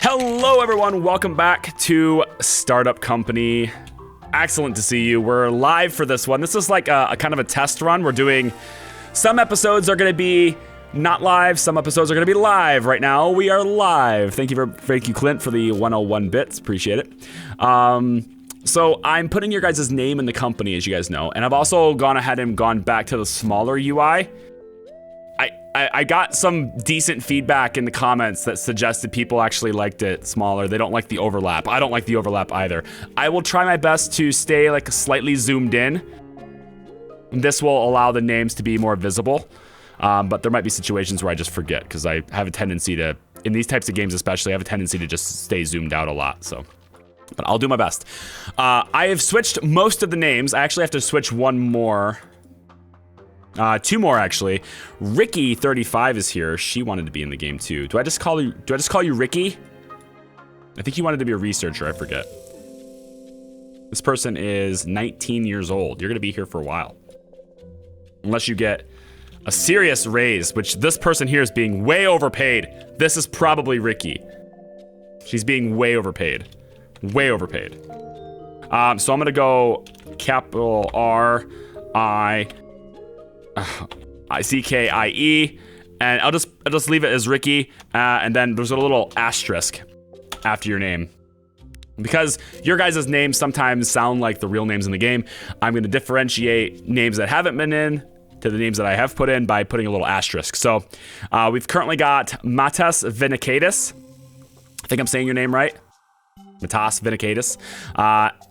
Hello everyone, welcome back to Startup Company. Excellent to see you. We're live for this one. This is like a kind of a test run. We're doing, some episodes are going to be not live, some episodes are going to be live. Right now we are live. Thank you Clint for the 101 bits, appreciate it. So I'm putting your guys' name in the company, as you guys know, and I've also gone ahead and gone back to the smaller UI. I got some decent feedback in the comments that suggested people actually liked it smaller. They don't like the overlap. I don't like the overlap either. I will try my best to stay like slightly zoomed in. This will allow the names to be more visible, but there might be situations where I just forget because I have a tendency to, in these types of games especially, I have a tendency to just stay zoomed out a lot, so. But I'll do my best. I have switched most of the names. I actually have to switch one more. Two more actually. Ricky 35 is here. She wanted to be in the game too. Do I just call you Ricky? I think you wanted to be a researcher, I forget. This person is 19 years old. You're gonna be here for a while. Unless you get a serious raise, which this person here is being way overpaid. This is probably Ricky. She's being way overpaid. Way overpaid. So I'm gonna go capital R-I-C-K-I-E, and I'll just leave it as Ricky, and then there's a little asterisk after your name. Because your guys' names sometimes sound like the real names in the game, I'm gonna differentiate names that haven't been in to the names that I have put in by putting a little asterisk. So we've currently got Matas Vinikaitis. I think I'm saying your name right. Matas Vinikaitis,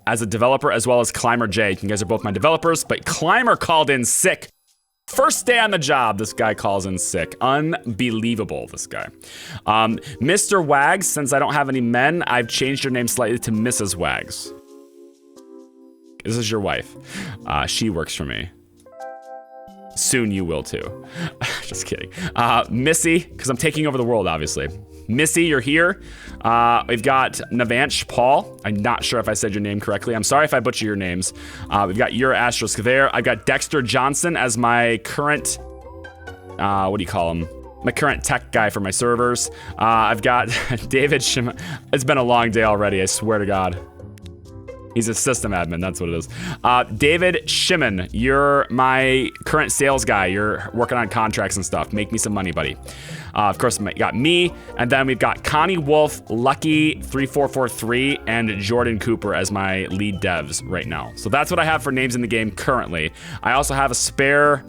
as a developer, as well as Climber J. You guys are both my developers, but Climber called in sick. First day on the job, this guy calls in sick. Unbelievable, this guy. Mr. Wags, since I don't have any men, I've changed your name slightly to Mrs. Wags. This is your wife. She works for me. Soon you will too. Just kidding. Missy, because I'm taking over the world, obviously. Missy, you're here. We've got Navanch Paul. I'm not sure if I said your name correctly. I'm sorry if I butcher your names. We've got your asterisk there. I've got Dexter Johnson as my current, what do you call him? My current tech guy for my servers. I've got David Shimon. It's been a long day already, I swear to God. He's a system admin, that's what it is. David Shimon, you're my current sales guy. You're working on contracts and stuff. Make me some money, buddy. Of course, we got me, and then we've got Connie Wolf, Lucky3443, and Jordan Cooper as my lead devs right now. So that's what I have for names in the game currently. I also have a spare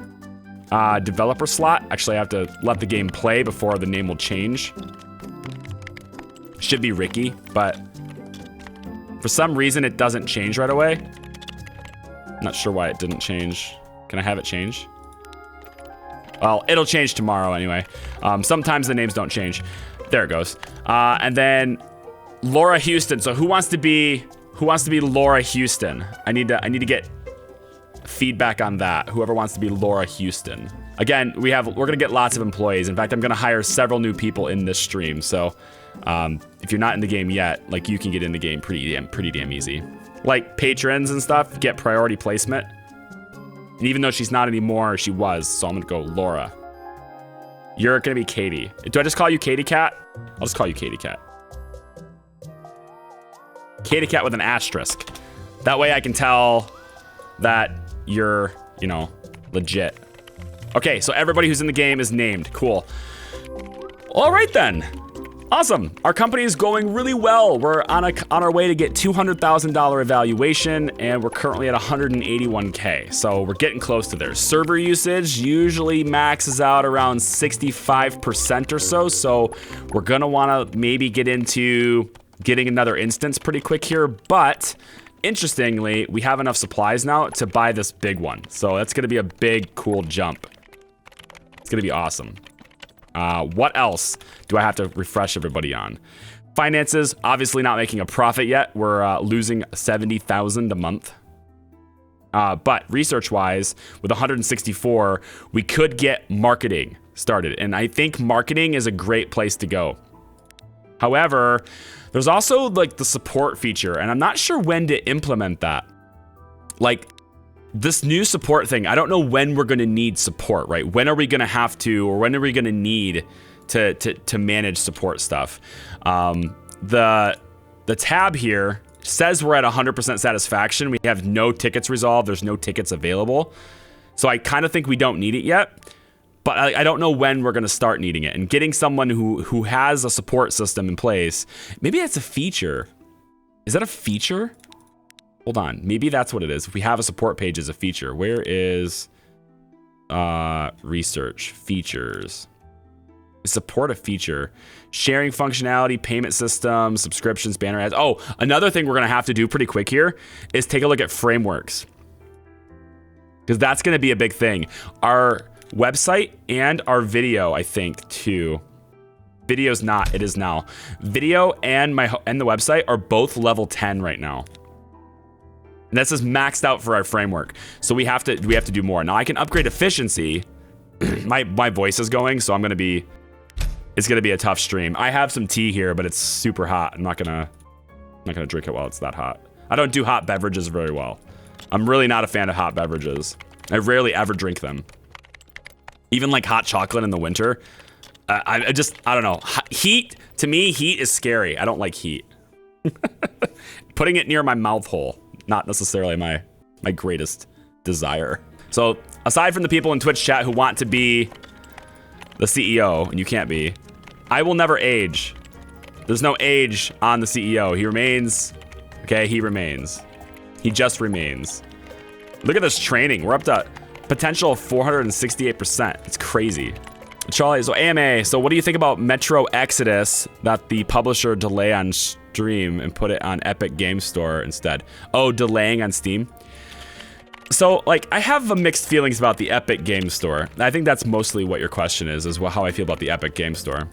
developer slot. Actually, I have to let the game play before the name will change. Should be Ricky, but for some reason, it doesn't change right away. Not sure why it didn't change. Can I have it change? Well, it'll change tomorrow anyway. Sometimes the names don't change. There it goes. And then Laura Houston. So who wants to be Laura Houston? I need to get feedback on that. Whoever wants to be Laura Houston. Again, we're gonna get lots of employees. In fact, I'm gonna hire several new people in this stream. So if you're not in the game yet, like, you can get in the game pretty damn easy. Like patrons and stuff get priority placement. And even though she's not anymore, she was. So I'm gonna go Laura. You're gonna be Katie. Do I just call you Katie Cat? I'll just call you Katie Cat. Katie Cat with an asterisk. That way I can tell that you're, you know, legit. Okay, so everybody who's in the game is named. Cool. All right then. Awesome. Our company is going really well. We're on our way to get $200,000 evaluation, and we're currently at 181K. So we're getting close to there. Server usage usually maxes out around 65% or so. So we're gonna wanna maybe get into getting another instance pretty quick here. But interestingly, we have enough supplies now to buy this big one. So that's gonna be a big, cool jump. It's gonna be awesome. What else do I have to refresh everybody on? Finances, obviously not making a profit yet. We're losing $70,000 a month. But research-wise, with 164, we could get marketing started. And I think marketing is a great place to go. However, there's also like the support feature, and I'm not sure when to implement that. Like, this new support thing, I don't know when we're gonna need support, right? When are we gonna have to, or when are we gonna need to manage support stuff? the tab here says we're at 100% satisfaction. We have no tickets resolved. There's no tickets available. So I kind of think we don't need it yet, but I don't know when we're going to start needing it. And getting someone who has a support system in place, maybe that's a feature. Is that a feature? Hold on. Maybe that's what it is. If we have a support page as a feature, where is research features? Support a feature, sharing functionality, payment system, subscriptions, banner ads. Oh, another thing we're going to have to do pretty quick here is take a look at frameworks, because that's going to be a big thing. Our website and our video, I think, too. Video's not. It is now. Video and the website are both level 10 right now. And this is maxed out for our framework. So we have to do more. Now I can upgrade efficiency. my voice is going, so it's gonna be a tough stream. I have some tea here, but it's super hot. I'm not gonna drink it while it's that hot. I don't do hot beverages very well. I'm really not a fan of hot beverages. I rarely ever drink them. Even like hot chocolate in the winter. I don't know. Heat, to me, heat is scary. I don't like heat. Putting it near my mouth hole, not necessarily my greatest desire. So aside from the people in Twitch chat who want to be the CEO, and you can't be, I will never age. There's no age on the CEO. He remains, okay, he remains. He just remains. Look at this training. We're up to potential of 468%. It's crazy. Charlie, so AMA, so what do you think about Metro Exodus that the publisher delay on stream and put it on Epic Game Store instead? Oh, delaying on Steam? So, like, I have mixed feelings about the Epic Game Store. I think that's mostly what your question is well, how I feel about the Epic Game Store.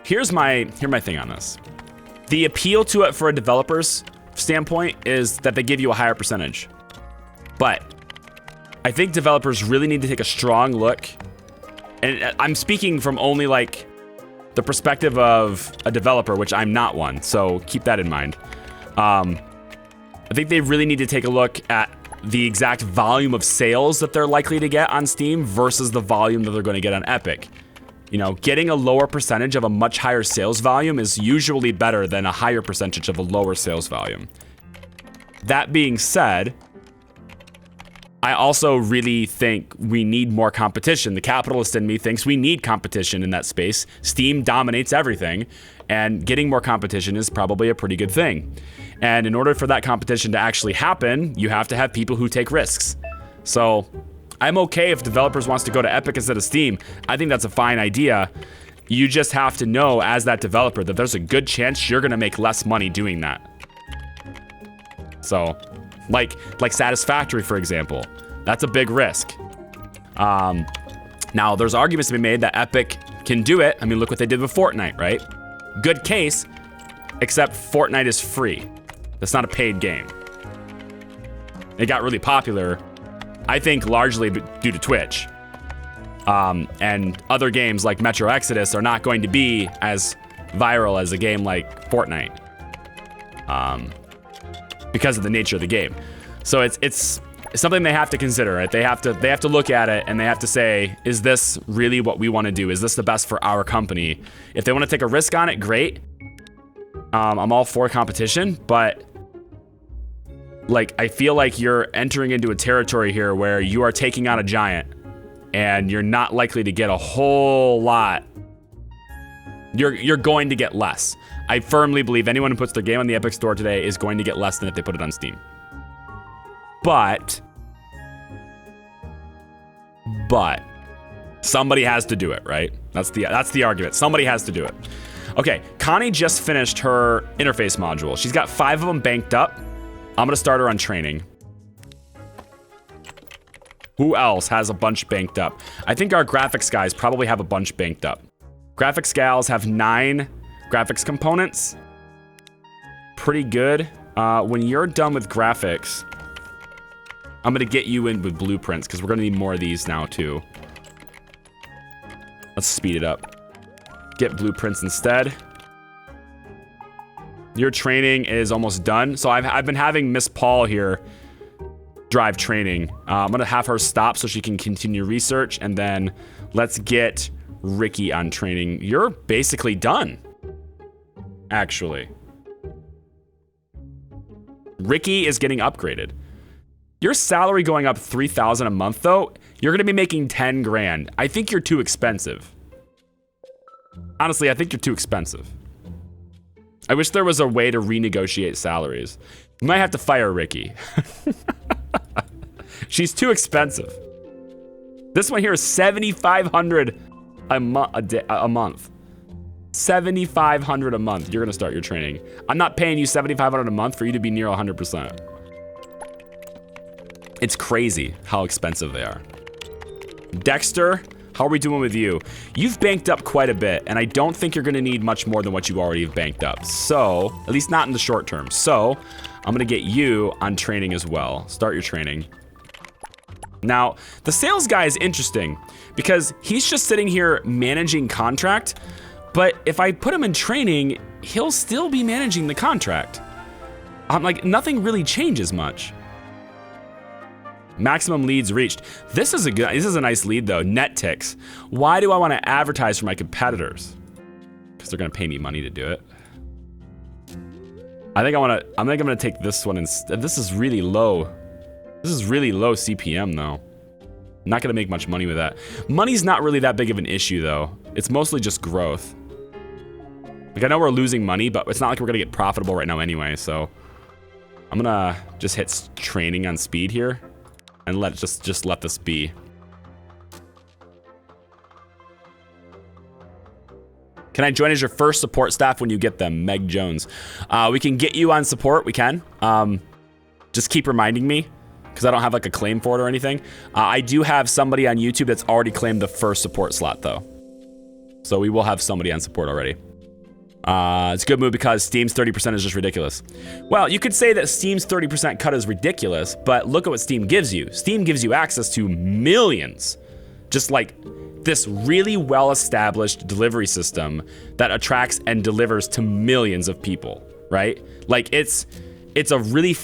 Here's my thing on this. The appeal to it for a developer's standpoint is that they give you a higher percentage. But I think developers really need to take a strong look. And I'm speaking from only, like, the perspective of a developer, which I'm not one. So keep that in mind. I think they really need to take a look at the exact volume of sales that they're likely to get on Steam versus the volume that they're going to get on Epic. You know, getting a lower percentage of a much higher sales volume is usually better than a higher percentage of a lower sales volume. That being said, I also really think we need more competition. The capitalist in me thinks we need competition in that space. Steam dominates everything, and getting more competition is probably a pretty good thing. And in order for that competition to actually happen, you have to have people who take risks. So I'm okay if developers wants to go to Epic instead of Steam. I think that's a fine idea. You just have to know as that developer that there's a good chance you're gonna make less money doing that. So, like Satisfactory, for example, that's a big risk. Now, there's arguments to be made that Epic can do it. I mean, look what they did with Fortnite, right? Good case, except Fortnite is free. That's not a paid game. It got really popular, I think, largely due to Twitch. And other games like Metro Exodus are not going to be as viral as a game like Fortnite. Because of the nature of the game. So it's something they have to consider, right? They have to look at it and they have to say, is this really what we want to do? Is this the best for our company? If they want to take a risk on it, great. I'm all for competition, but like, I feel like you're entering into a territory here where you are taking on a giant and you're not likely to get a whole lot. You're going to get less. I firmly believe anyone who puts their game on the Epic Store today is going to get less than if they put it on Steam. But somebody has to do it, right? That's the argument. Somebody has to do it. Okay, Connie just finished her interface module. She's got 5 of them banked up. I'm gonna start her on training. Who else has a bunch banked up? I think our graphics guys probably have a bunch banked up. Graphics gals have 9 graphics components. Pretty good. When you're done with graphics, I'm gonna get you in with blueprints because we're gonna need more of these now too. Let's speed it up. Get blueprints instead. Your training is almost done. So I've been having Miss Paul here drive training. I'm gonna have her stop so she can continue research, and then let's get Ricky on training. You're basically done. actually. Ricky is getting upgraded. Your salary going up 3,000 a month though, you're gonna be making 10 grand. I think you're too expensive. Honestly, I think you're too expensive. I wish there was a way to renegotiate salaries. You might have to fire Ricky. She's too expensive. This one here is $7,500 a month. $7,500 a month. You're gonna start your training. I'm not paying you $7,500 a month for you to be near 100%. It's crazy how expensive they are. Dexter, how are we doing with you? You've banked up quite a bit, and I don't think you're gonna need much more than what you already have banked up. So, at least not in the short term. So, I'm gonna get you on training as well. Start your training. Now, the sales guy is interesting because he's just sitting here managing contract, but if I put him in training, he'll still be managing the contract. I'm like, nothing really changes much. Maximum leads reached. This is a nice lead though. Net ticks. Why do I want to advertise for my competitors? Because they're gonna pay me money to do it. I think I'm gonna take this one instead. This is really low. This is really low CPM though. I'm not gonna make much money with that. Money's not really that big of an issue though. It's mostly just growth. Like I know we're losing money, but it's not like we're gonna get profitable right now anyway, so I'm gonna just hit training on speed here and just let this be. Can I join as your first support staff when you get them? Meg Jones. We can get you on support, we can. Just keep reminding me, because I don't have like a claim for it or anything. I do have somebody on YouTube that's already claimed the first support slot though. So we will have somebody on support already. It's a good move because Steam's 30% is just ridiculous. Well, you could say that Steam's 30% cut is ridiculous, but look at what Steam gives you. Steam gives you access to millions. Just like this really well-established delivery system that attracts and delivers to millions of people, right? Like it's a really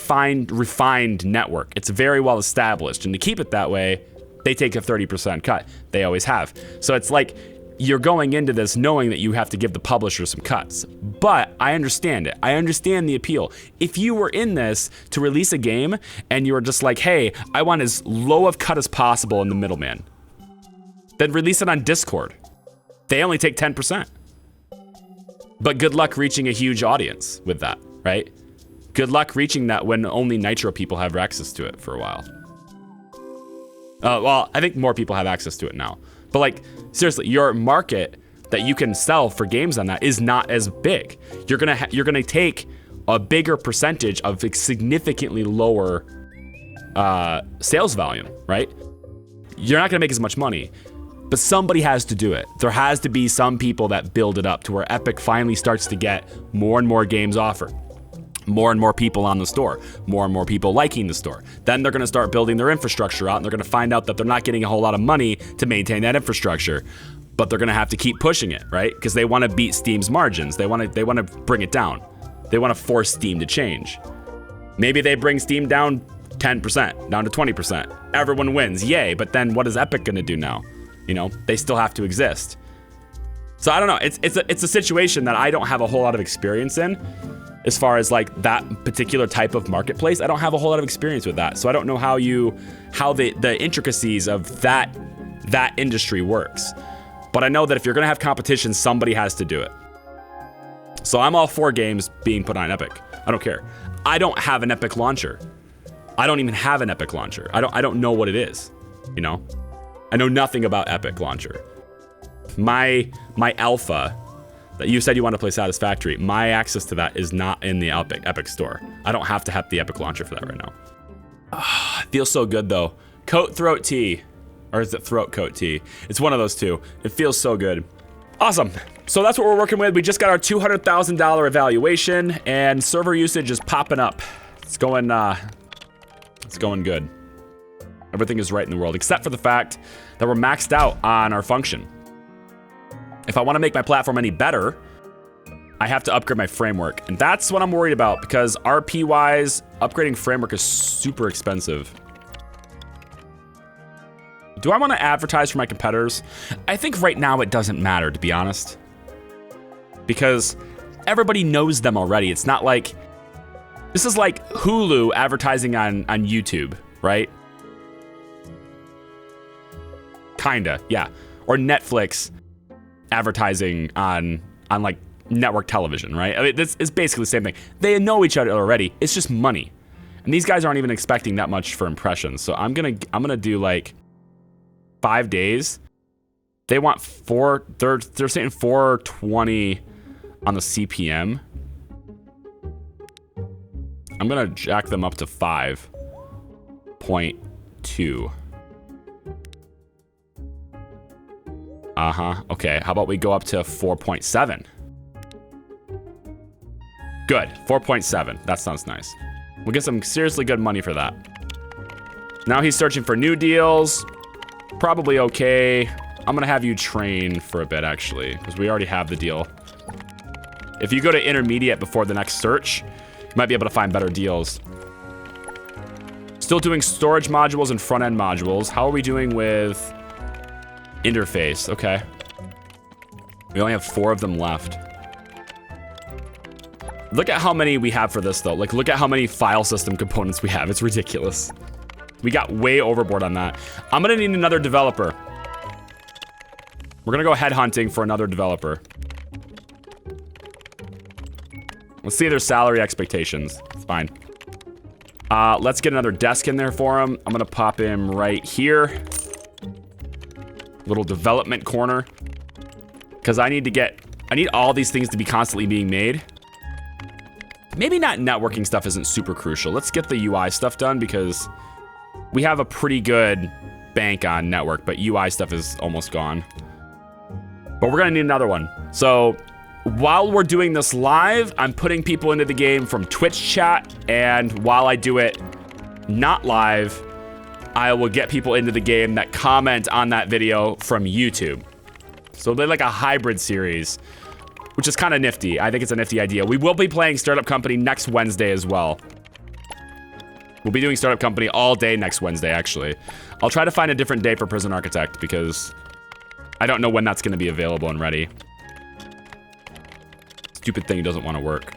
refined network. It's very well established, and to keep it that way, they take a 30% cut. They always have. So it's like you're going into this knowing that you have to give the publisher some cuts. But I understand it. I understand the appeal. If you were in this to release a game and you were just like, hey, I want as low of cut as possible in the middleman, then release it on Discord. They only take 10%. But good luck reaching a huge audience with that, right? Good luck reaching that when only Nitro people have access to it for a while. Well, I think more people have access to it now. But like, seriously, your market that you can sell for games on that is not as big. You're gonna take a bigger percentage of significantly lower sales volume, right? You're not gonna make as much money, but somebody has to do it. There has to be some people that build it up to where Epic finally starts to get more and more games offered. More and more people on the store, more and more people liking the store. Then they're gonna start building their infrastructure out, and they're gonna find out that they're not getting a whole lot of money to maintain that infrastructure, but they're gonna have to keep pushing it, right? Because they wanna beat Steam's margins. They wanna bring it down. They wanna force Steam to change. Maybe they bring Steam down 10%, down to 20%. Everyone wins, yay, but then what is Epic gonna do now? You know, they still have to exist. So I don't know, it's a situation that I don't have a whole lot of experience in. As far as like that particular type of marketplace, I don't have a whole lot of experience with that. So I don't know how the intricacies of that industry works. But I know that if you're gonna have competition, somebody has to do it. So I'm all for games being put on Epic. I don't care. I don't have an Epic launcher. I don't even have an Epic launcher. I don't know what it is, you know? I know nothing about Epic launcher. My alpha that you said you want to play Satisfactory, my access to that is not in the Epic store. I don't have to have the Epic launcher for that right now. It feels so good though. Coat throat tea, or is it throat coat tea? It's one of those two. It feels so good. Awesome. So that's what we're working with. We just got our $200,000 evaluation, and server usage is popping up. It's going good. Everything is right in the world, except for the fact that we're maxed out on our function. If I want to make my platform any better, I have to upgrade my framework. And that's what I'm worried about, because RP-wise, upgrading framework is super expensive. Do I want to advertise for my competitors? I think right now it doesn't matter, to be honest. Because everybody knows them already. It's not like, this is like Hulu advertising on YouTube, right? Kinda, yeah. Or Netflix advertising on like network television, right? I mean, this is basically the same thing. They know each other already. It's just money. And these guys aren't even expecting that much for impressions. So I'm gonna do like 5 days. They want they're saying 420 on the CPM. I'm gonna jack them up to 5.2. Okay, how about we go up to 4.7? Good, 4.7. That sounds nice. We'll get some seriously good money for that. Now he's searching for new deals. Probably okay. I'm gonna have you train for a bit, actually, because we already have the deal. If you go to intermediate before the next search, you might be able to find better deals. Still doing storage modules and front-end modules. How are we doing with interface? Okay. We only have 4 of them left. Look at how many we have for this, though. Like, look at how many file system components we have. It's ridiculous. We got way overboard on that. I'm gonna need another developer. We're gonna go headhunting for another developer. Let's see their salary expectations. It's fine. Let's get another desk in there for him. I'm gonna pop him right here. Little development corner. Because I need all these things to be constantly being made. Maybe not networking stuff isn't super crucial. Let's get the UI stuff done because we have a pretty good bank on network, but UI stuff is almost gone. But we're gonna need another one. So while we're doing this live, I'm putting people into the game from Twitch chat, and while I do it not live, I will get people into the game that comment on that video from YouTube. So they're like a hybrid series, which is kind of nifty. I think it's a nifty idea. We will be playing Startup Company next Wednesday as well. We'll be doing Startup Company all day next Wednesday, actually. I'll try to find a different day for Prison Architect because I don't know when that's going to be available and ready. Stupid thing doesn't want to work.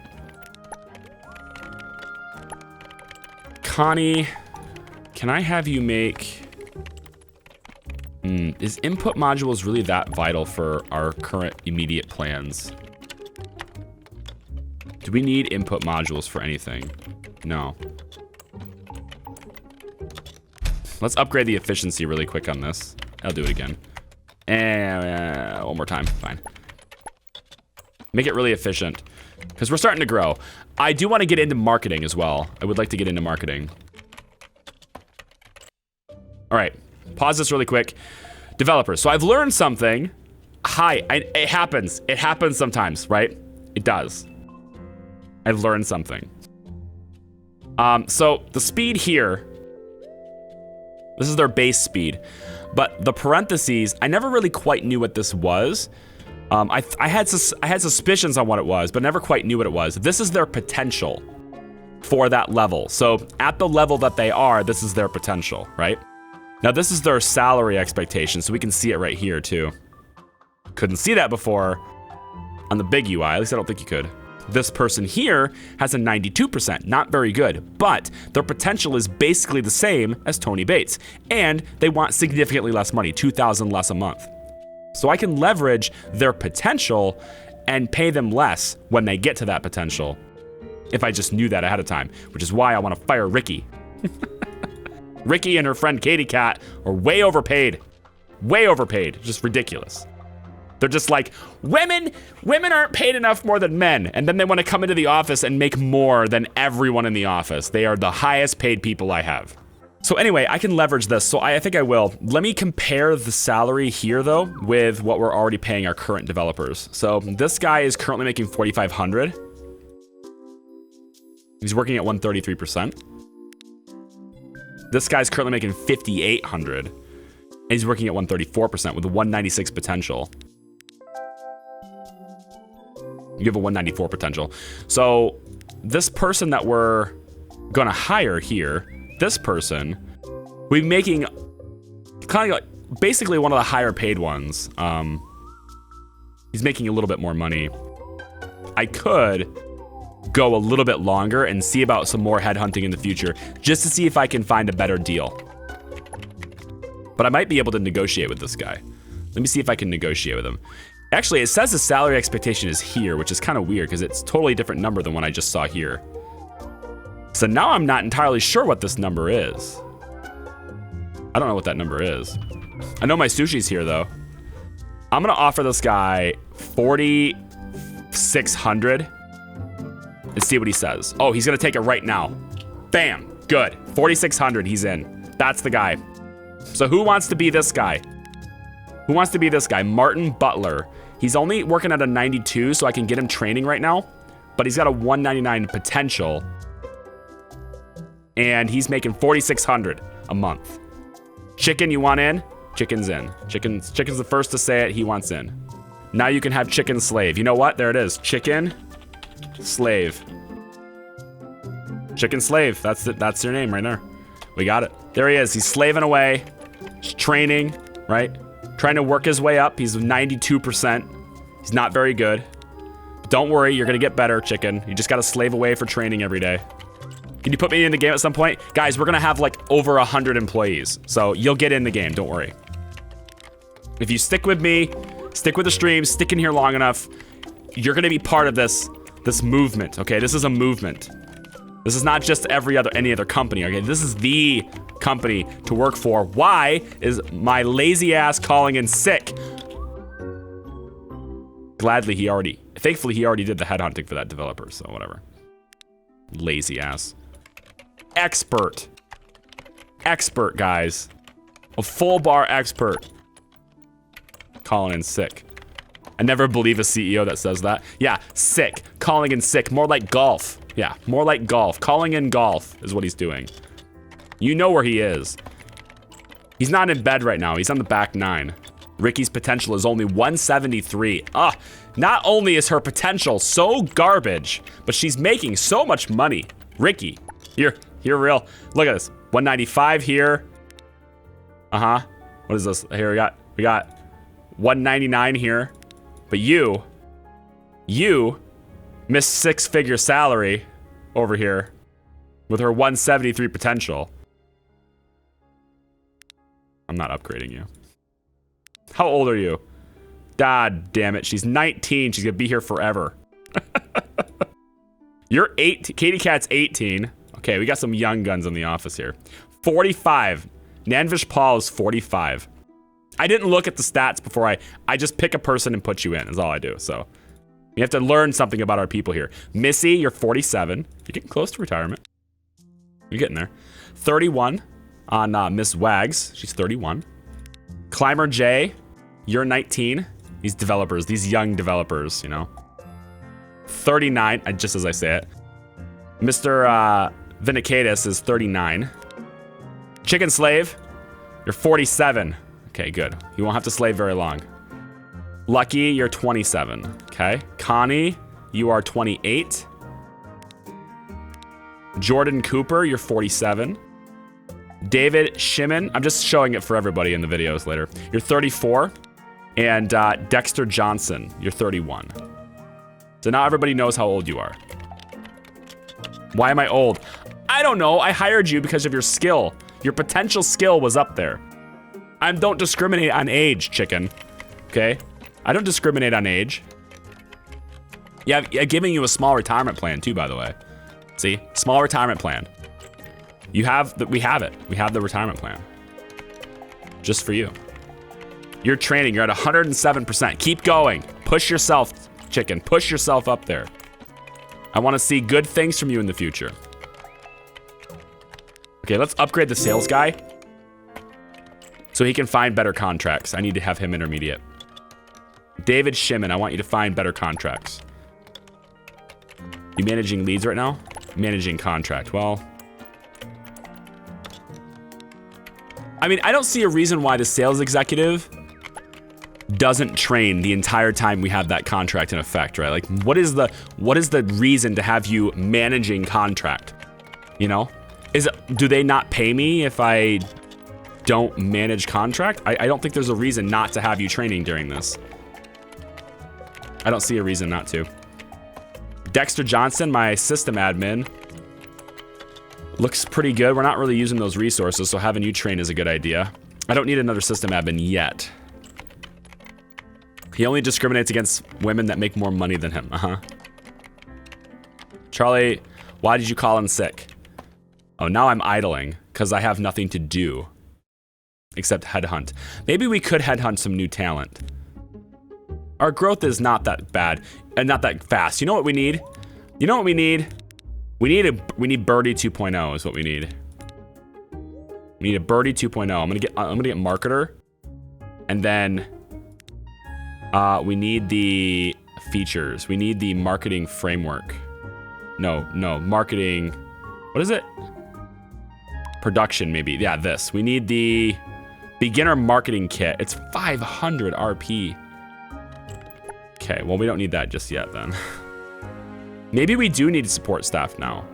Connie, can I have you make... is input modules really that vital for our current immediate plans? Do we need input modules for anything? No. Let's upgrade the efficiency really quick on this. I'll do it again. And one more time, fine. Make it really efficient because we're starting to grow. I do want to get into marketing as well. I would like to get into marketing. All right, pause this really quick. Developers, so I've learned something. It happens. It happens sometimes, right? It does. I've learned something. So the speed here, this is their base speed, but the parentheses, I never really quite knew what this was. I had suspicions on what it was, but never quite knew what it was. This is their potential for that level. So at the level that they are, this is their potential, right? Now this is their salary expectation, so we can see it right here too. Couldn't see that before on the big UI, at least I don't think you could. This person here has a 92%, not very good, but their potential is basically the same as Tony Bates, and they want significantly less money, $2,000 less a month. So I can leverage their potential and pay them less when they get to that potential, if I just knew that ahead of time, which is why I want to fire Ricky. Ricky and her friend Katie Cat are way overpaid. Way overpaid, just ridiculous. They're just like, women aren't paid enough more than men. And then they want to come into the office and make more than everyone in the office. They are the highest paid people I have. So anyway, I can leverage this. So I think I will. Let me compare the salary here though with what we're already paying our current developers. So this guy is currently making $4,500. He's working at 133%. This guy's currently making $5,800. And he's working at 134% with a 196 potential. You have a 194 potential. So this person that we're gonna hire here, this person, we're making kind of like basically one of the higher paid ones. He's making a little bit more money. I could go a little bit longer and see about some more headhunting in the future, just to see if I can find a better deal. But I might be able to negotiate with this guy. Let me see if I can negotiate with him. Actually, it says the salary expectation is here, which is kind of weird because it's a totally different number than what I just saw here. So now I'm not entirely sure what this number is. I don't know what that number is. I know my sushi's here though. I'm gonna offer this guy 4,600 and see what he says. Oh, he's gonna take it right now. Bam, good. 4,600, he's in. That's the guy. So who wants to be this guy? Who wants to be this guy? Martin Butler. He's only working at a 92, so I can get him training right now, but he's got a 199 potential, and he's making 4,600 a month. Chicken, you want in? Chicken's in. Chicken's the first to say it. He wants in. Now you can have chicken slave. You know what? There it is. Chicken slave. Chicken slave. That's your name right there. We got it. There he is. He's slaving away. He's training, right? Trying to work his way up. He's 92%. He's not very good. Don't worry, you're gonna get better, chicken. You just gotta slave away for training every day. Can you put me in the game at some point? Guys, we're gonna have like over 100 employees. So you'll get in the game, don't worry. If you stick with me, stick with the stream, stick in here long enough, you're gonna be part of this movement, okay? This is a movement. This is not just any other company, okay? This is the company to work for. Why is my lazy ass calling in sick? Thankfully he already did the headhunting for that developer, so whatever. Lazy ass. Expert, guys. A full bar expert. Calling in sick. I never believe a CEO that says that. Yeah, sick. Calling in sick. More like golf. Yeah, more like golf. Calling in golf is what he's doing. You know where he is. He's not in bed right now. He's on the back nine. Ricky's potential is only 173. Not only is her potential so garbage, but she's making so much money. Ricky, you're real. Look at this. 195 here. What is this? Here we got 199 here. But you missed six-figure salary over here with her 173 potential. I'm not upgrading you. How old are you? God damn it. She's 19. She's gonna be here forever. You're 8. Katie Cat's 18. Okay, we got some young guns in the office here. 45. Nanvish Paul is 45. I didn't look at the stats before I just pick a person and put you in, is all I do. So you have to learn something about our people here. Missy, you're 47. You're getting close to retirement. You're getting there. 31 on Miss Wags. She's 31. Climber J, you're 19. These developers, these young developers, you know. 39, just as I say it. Mr. Vinicatus is 39. Chicken Slave, you're 47. Okay, good. You won't have to slave very long. Lucky, you're 27. Okay. Connie, you are 28. Jordan Cooper, you're 47. David Shimon, I'm just showing it for everybody in the videos later. You're 34. And Dexter Johnson, you're 31. So now everybody knows how old you are. Why am I old? I don't know. I hired you because of your skill. Your potential skill was up there. I don't discriminate on age, chicken. Okay? I don't discriminate on age. Yeah, I'm giving you a small retirement plan too, by the way. See? Small retirement plan. We have it. We have the retirement plan. Just for you. You're training. You're at 107%. Keep going. Push yourself, chicken. Push yourself up there. I want to see good things from you in the future. Okay, let's upgrade the sales guy so he can find better contracts. I need to have him intermediate. David Shimon, I want you to find better contracts. You managing leads right now? Managing contract. Well, I mean, I don't see a reason why the sales executive doesn't train the entire time we have that contract in effect, right? Like, what is the reason to have you managing contract? You know, do they not pay me if I don't manage contract? I don't think there's a reason not to have you training during this. I don't see a reason not to. Dexter Johnson, my system admin. Looks pretty good. We're not really using those resources, so having you train is a good idea. I don't need another system admin yet. He only discriminates against women that make more money than him. Charlie, why did you call in sick? Oh, now I'm idling because I have nothing to do except headhunt. Maybe we could headhunt some new talent. Our growth is not that bad and not that fast. You know what we need? You know what we need? We need Birdie 2.0 is what we need. We need a Birdie 2.0. I'm gonna get marketer, and then we need the features. We need the marketing framework. No, marketing. What is it? Production, maybe. Yeah, this. We need the beginner marketing kit. It's 500 RP. Okay, well, we don't need that just yet then. Maybe we do need support staff now.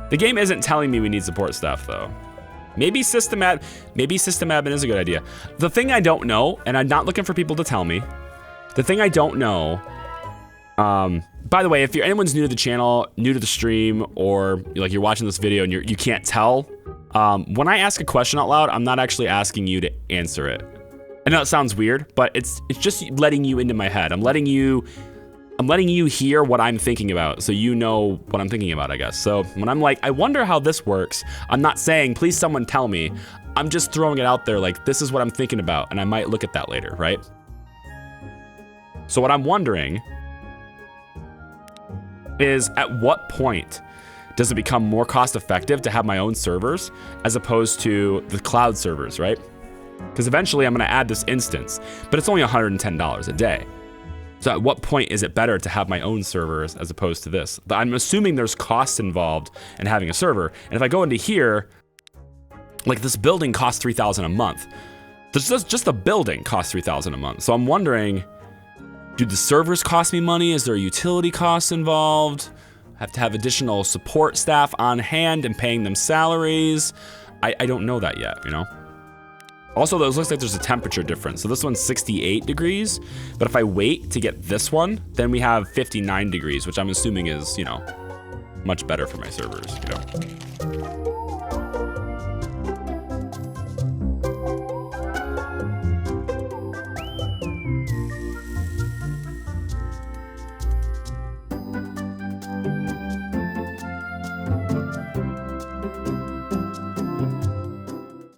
The game isn't telling me we need support staff though. Maybe system admin is a good idea. The thing I don't know, and I'm not looking for people to tell me, the thing I don't know, by the way, if anyone's new to the channel, new to the stream, or like you're watching this video and you can't tell, when I ask a question out loud, I'm not actually asking you to answer it. I know it sounds weird, but it's just letting you into my head. I'm letting you hear what I'm thinking about, so you know what I'm thinking about, I guess. So when I'm like, I wonder how this works, I'm not saying, please someone tell me. I'm just throwing it out there like, this is what I'm thinking about, and I might look at that later, right? So what I'm wondering is, at what point does it become more cost effective to have my own servers as opposed to the cloud servers, right? Because eventually I'm gonna add this instance, but it's only $110 a day. So at what point is it better to have my own servers as opposed to this? I'm assuming there's costs involved in having a server. And if I go into here, like this building costs $3,000 a month. Just the building costs $3,000 a month. So I'm wondering, do the servers cost me money? Is there utility costs involved? Have to have additional support staff on hand and paying them salaries? I don't know that yet, you know? Also, those looks like there's a temperature difference. So this one's 68 degrees, but if I wait to get this one, then we have 59 degrees, which I'm assuming is, you know, much better for my servers, you know?